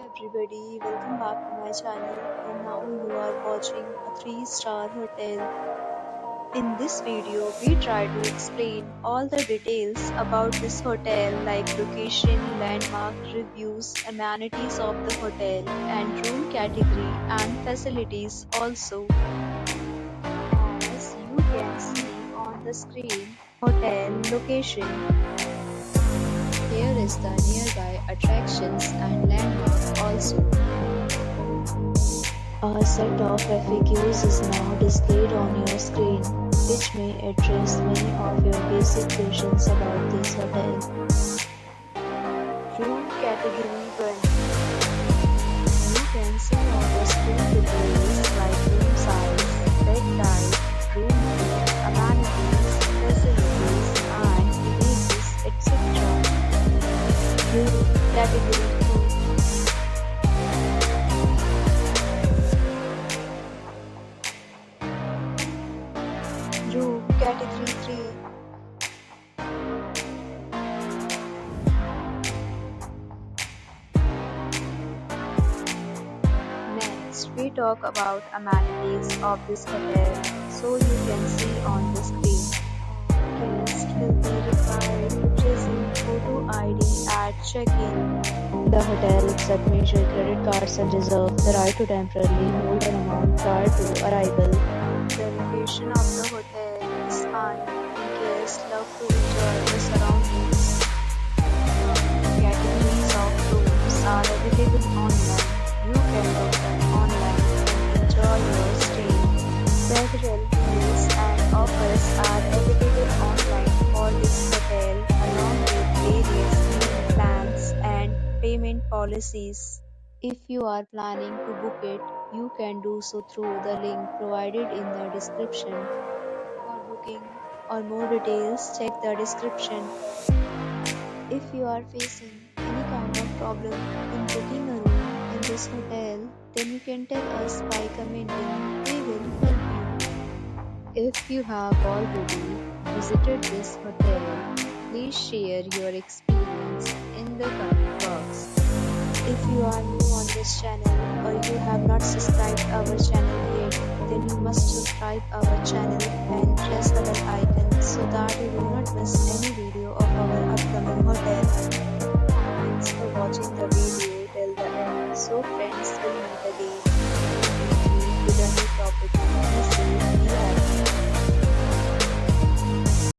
everybody, welcome back to my channel and now you are watching a 3-star hotel. In this video, we try to explain all the details about this hotel like location, landmark, reviews, amenities of the hotel and room category and facilities also. As you can see on the screen, hotel location. Here is the nearby attractions and landmark also. A set of FAQs is now displayed on your screen, which may address many of your basic questions about this hotel. Room category 1. You can see on the screen details like room size, bed type, room name, amenities, facilities, and images, etc. Room category 2. Room category 3. Next, we talk about amenities of this hotel, so you can see on the screen. Guests will be required to present photo ID at check-in. The hotel accepts major credit cards and reserves the right to temporarily hold an amount prior to arrival. The location of the hotel is fine and guests love to enjoy the surroundings. Categories of rooms are available online. You can book them online and enjoy your stay. Several deals and offers are available online for this hotel along with various meal plans and payment policies. If you are planning to book it, you can do so through the link provided in the description. For booking or more details, check the description. If you are facing any kind of problem in booking a room in this hotel, then you can tell us by commenting. We will help you. If you have already visited this hotel, please share your experience in the comment box. If you are new on this channel or you have not subscribed our channel yet, then you must subscribe our channel and press the bell icon so that you do not miss